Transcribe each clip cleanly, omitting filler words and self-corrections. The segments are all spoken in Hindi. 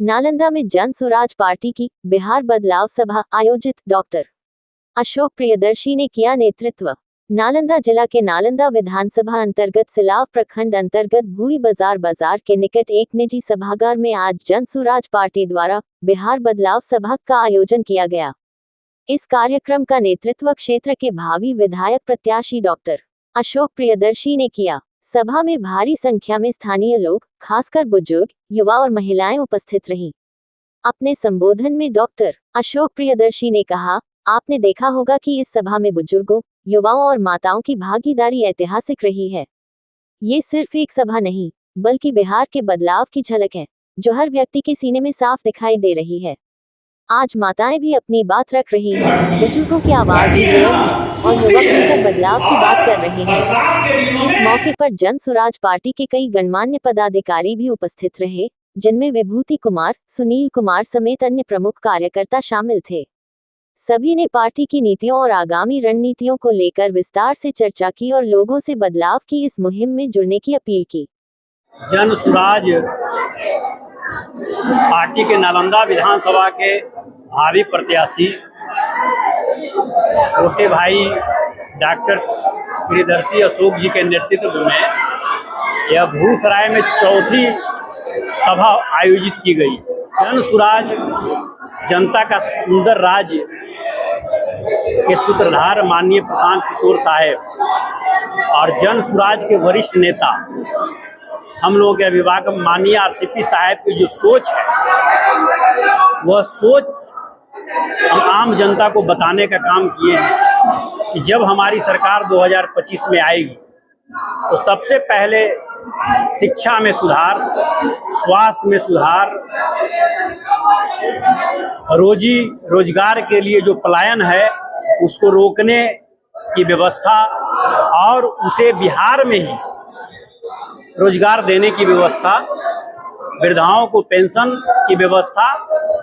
नालंदा में जन स्वराज पार्टी की बिहार बदलाव सभा आयोजित। डॉक्टर अशोक प्रियदर्शी ने किया नेतृत्व। नालंदा जिला के नालंदा विधानसभा अंतर्गत सिलाव प्रखंड अंतर्गत भूई बाजार के निकट एक निजी सभागार में आज जन स्वराज पार्टी द्वारा बिहार बदलाव सभा का आयोजन किया गया। इस कार्यक्रम का नेतृत्व क्षेत्र के भावी विधायक प्रत्याशी डॉक्टर अशोक प्रियदर्शी ने किया। सभा में भारी संख्या में स्थानीय लोग, खासकर बुजुर्ग, युवा और महिलाएं उपस्थित रहीं। अपने संबोधन में डॉक्टर अशोक प्रियदर्शी ने कहा, आपने देखा होगा कि इस सभा में बुजुर्गों, युवाओं और माताओं की भागीदारी ऐतिहासिक रही है। ये सिर्फ एक सभा नहीं, बल्कि बिहार के बदलाव की झलक है, जो हर व्यक्ति के सीने में साफ दिखाई दे रही है। आज माताएं भी अपनी बात रख रही हैं, बुजुर्गों की आवाज भी बुलंद है और युवा खुलकर बदलाव की बात कर रहे हैं। इस मौके पर जन स्वराज पार्टी के कई गणमान्य पदाधिकारी भी उपस्थित रहे, जिनमें विभूति कुमार, सुनील कुमार समेत अन्य प्रमुख कार्यकर्ता शामिल थे। सभी ने पार्टी की नीतियों और आगामी रणनीतियों को लेकर विस्तार से चर्चा की और लोगों से बदलाव की इस मुहिम में जुड़ने की अपील की। जन स्वराज पार्टी के नालंदा विधानसभा के भावी प्रत्याशी छोटे भाई डॉक्टर प्रियदर्शी अशोक जी के नेतृत्व में यह भूसराय में चौथी सभा आयोजित की गई। जन स्वराज जनता का सुंदर राज्य के सूत्रधार माननीय प्रशांत किशोर साहब और जन स्वराज के वरिष्ठ नेता हम लोगों के अभिभावक माननीय आरसीपी साहब की जो सोच है, वह सोच हम आम जनता को बताने का काम किए हैं कि जब हमारी सरकार 2025 में आएगी तो सबसे पहले शिक्षा में सुधार, स्वास्थ्य में सुधार, रोजी रोजगार के लिए जो पलायन है उसको रोकने की व्यवस्था और उसे बिहार में ही रोजगार देने की व्यवस्था, वृद्धाओं को पेंशन की व्यवस्था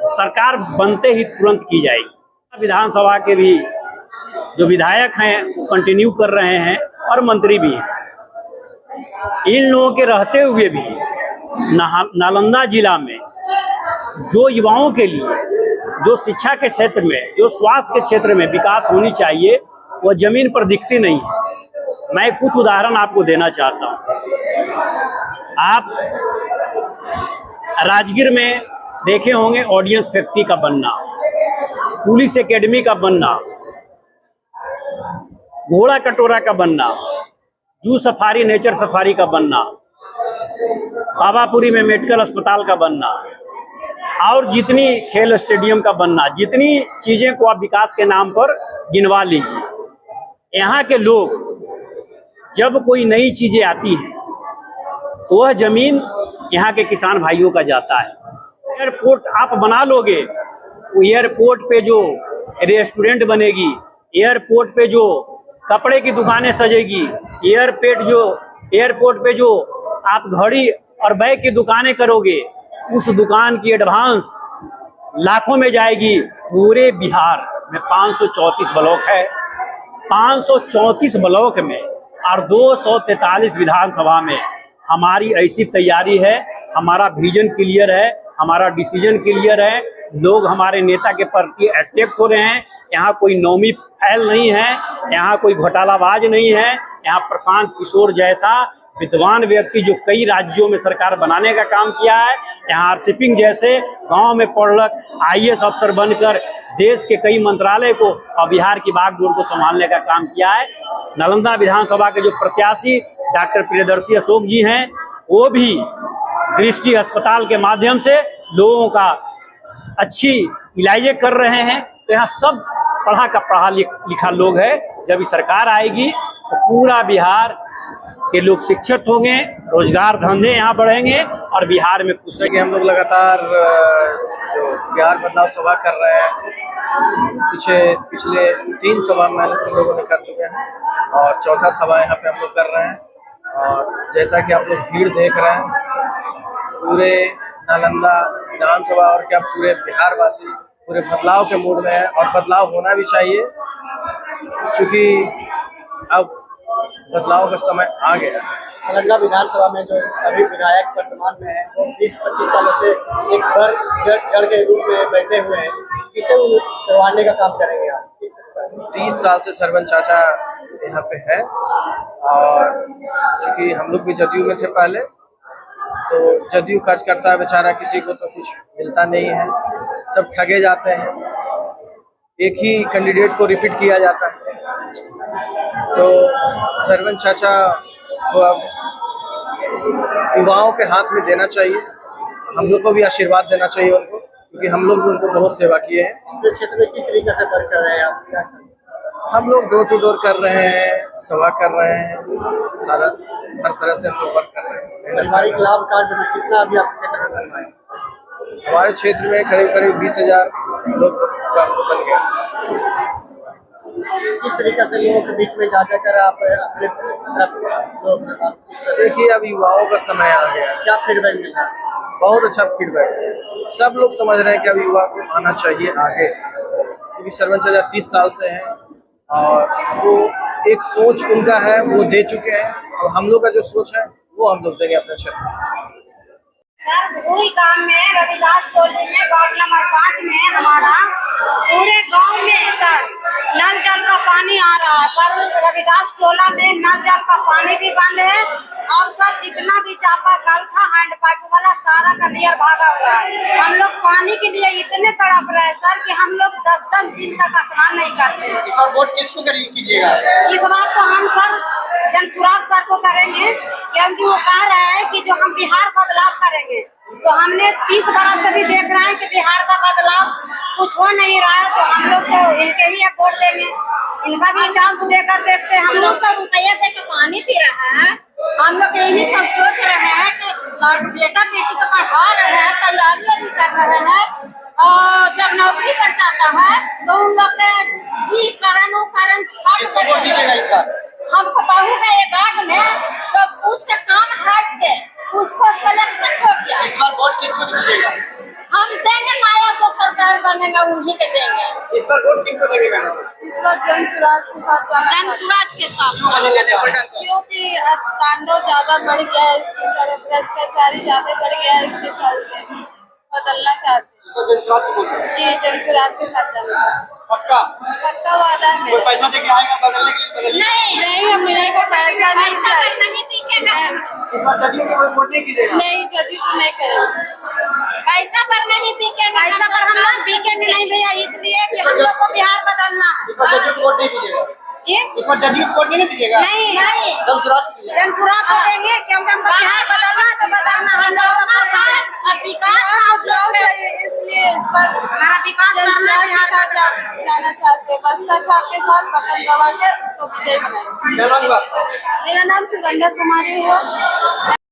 सरकार बनते ही तुरंत की जाएगी। विधानसभा के भी जो विधायक हैं वो कंटिन्यू कर रहे हैं और मंत्री भी हैं। इन लोगों के रहते हुए भी नालंदा जिला में जो युवाओं के लिए, जो शिक्षा के क्षेत्र में, जो स्वास्थ्य के क्षेत्र में विकास होनी चाहिए, वह जमीन पर दिखती नहीं है। मैं कुछ उदाहरण आपको देना चाहता हूँ। आप राजगीर में देखे होंगे ऑडियंस फैक्ट्री का बनना, पुलिस एकेडमी का बनना, घोड़ा कटोरा का बनना, जू सफारी नेचर सफारी का बनना, पावापुरी में मेडिकल अस्पताल का बनना और जितनी खेल स्टेडियम का बनना, जितनी चीजें को आप विकास के नाम पर गिनवा लीजिए। यहाँ के लोग जब कोई नई चीजें आती हैं तो वह जमीन यहाँ के किसान भाइयों का जाता है। एयरपोर्ट आप बना लोगे, वो एयरपोर्ट पे जो रेस्टोरेंट बनेगी, एयरपोर्ट पे जो कपड़े की दुकानें सजेगी, एयरपोर्ट पे जो आप घड़ी और बैग की दुकानें करोगे, उस दुकान की एडवांस लाखों में जाएगी। पूरे बिहार में 534 ब्लॉक है, 534 ब्लॉक में और 243 विधानसभा में हमारी ऐसी तैयारी है, हमारा विजन क्लियर है, हमारा डिसीजन क्लियर है। लोग हमारे नेता के प्रति अट्रैक्ट हो रहे हैं। यहाँ कोई नौमी फैल नहीं है, यहाँ कोई घोटालाबाज नहीं है। यहाँ प्रशांत किशोर जैसा विद्वान व्यक्ति जो कई राज्यों में सरकार बनाने का काम किया है, यहाँ आरसीपी जैसे गांव में पढ़लक आईएएस अफसर बनकर देश के कई मंत्रालय को और बिहार की बागडोर को संभालने का काम किया है। नालंदा विधानसभा के जो प्रत्याशी डॉक्टर प्रियदर्शी अशोक जी हैं, वो भी दृष्टि अस्पताल के माध्यम से लोगों का अच्छी इलाजें कर रहे हैं। तो यहाँ सब पढ़ा लिखा लोग है। जब ये सरकार आएगी तो पूरा बिहार के लोग शिक्षित होंगे, रोजगार धंधे यहाँ बढ़ेंगे और बिहार में खुश रहेंगे। हम लोग लगातार जो बिहार बदलाव सभा कर रहे हैं, पिछले 3 सभा में हम लोगों ने कर चुके हैं और चौथा सभा यहाँ पे हम लोग कर रहे हैं। और जैसा कि आप लोग भीड़ देख रहे हैं, पूरे नालंदा विधानसभा और क्या पूरे बिहार वासी पूरे बदलाव के मूड में है और बदलाव होना भी चाहिए, क्योंकि अब बदलाव का समय आ गया है। नालंदा विधानसभा में जो अभी विधायक वर्तमान में है वो 20-25 सालों से एक जड़ के रूप में बैठे हुए हैं, किसे करवाने का काम करेंगे आप? 30 साल से सरवन चाचा यहाँ पे है, और चूंकि हम लोग भी जदयू में थे पहले, तो जदयू खर्च करता है बेचारा, किसी को तो कुछ मिलता नहीं है, सब ठगे जाते हैं, एक ही कैंडिडेट को रिपीट किया जाता है। तो सरवन चाचा को अब युवाओं के हाथ में देना चाहिए, हम लोग को भी आशीर्वाद देना चाहिए उनको, क्योंकि हम लोग भी उनको बहुत सेवा किए हैं। इस क्षेत्र में किस तरीके से वर्क कर रहे हैं आप? क्या कर रहे हैं? हम लोग डोर टू डोर कर रहे हैं, सभा कर रहे हैं, सारा हर तरह से हम लोग वर्क कर रहे हैं। पारिवारिक लाभ कार्ड में कितना अभी आप क्षेत्र में बन रहा है? हमारे क्षेत्र में करीब करीब 20,000 लोग का बन गया। किस तरीके से लोगों के बीच में जा जाकर आप अपने लोग देखिए, अब युवाओं का समय आ गया है, क्या फीडबैक मिल रहा है? बहुत अच्छा फीडबैक है, सब लोग समझ रहे हैं कि अब युवा को आना चाहिए आगे, क्योंकि सरवन चाचा 30 साल से हैं और वो एक सोच उनका है, वो दे चुके हैं, और हम लोग का जो सोच है वो हम लोग देंगे अपने क्षेत्र में। सर भूई गांव में रविदास टोली में वार्ड नंबर 5 में हमारा पूरे गांव में सर नल जल का पानी आ रहा है, पर रविदास टोला में नल जल का पानी भी बंद है, और सर जितना भी चापा कल था हैंड पाइप वाला सारा का क्लियर भागा हुआ है। हम लोग पानी के लिए इतने तड़प रहे हैं सर कि हम लोग 10-10 दिन तक स्नान नहीं करते। इस बार वोट किसको कीजिएगा? इस बार तो हम सर जनसुराग सर को करेंगे, क्योंकि वो कह रहे हैं कि जो हम बिहार बदलाव करेंगे, तो हमने 30 बरस से भी देख रहे हैं कि बिहार का बदलाव कुछ हो नहीं रहा है, तो हम लोग तो इनके ही वोट देंगे, इनका भी चांस देकर देखते हैं। हम 200 रुपया दे के पानी पी रहा है, हम लोग यही सब सोच रहे हैं कि बेटा बेटी को पढ़ा रहे हैं, तैयारियां भी कर रहे हैं, और जब नौकरी कर जाता है तो उन लोग के ई कारण छाट देते हैं। हमको बहू गए गार्ड में, तो उससे काम हट के उसको सिलेक्शन हो गया। इस बार वोट किसको दीजिएगा? हम देंगे नया जो सरकार बनेगा उन्हीं के देंगे। इस बार वोट किसको देंगे मैडम? इस बार जनसुराज के साथ जाना, जनसुराज के साथ, क्योंकि अब तांडव ज्यादा बढ़ गया है इसके सर, भ्रष्टाचारी ज्यादा बढ़ गया है इसके चलते, बदलना चाहते हैं। जी जनसुराज के साथ जाना चाहते हैं। पक्का वादा है मेरा। पैसा देके आएगा बदलने के लिए? नहीं हम मिलेगा पैसा नहीं चाहिए। नहीं पीकेगा, इस बार जदयू को वोट नहीं कीजिएगा? नहीं जदयू को नहीं करेंगे, पैसा पर नहीं पीकेगा। पैसा पर हम लोग पीकेंगे नहीं भैया, इसलिए कि हम लोग को बिहार बदलना है। इस बार जदयू को वोट नहीं कीजिएगा? जी इस बार जदयू को वोट नहीं दीजिएगा? नहीं जनसुराग को देंगे, क्योंकि हमको बिहार बदलना है, तो बदलना हम लोग को बदलाव चाहिए, इसलिए इस पर जनसुराग के साथ जाना चाहते हैं। बस्ता छाप के साथ बटन दबा के उसको विजयी बनाएंगे। मेरा नाम सुगंधा कुमारी हुआ।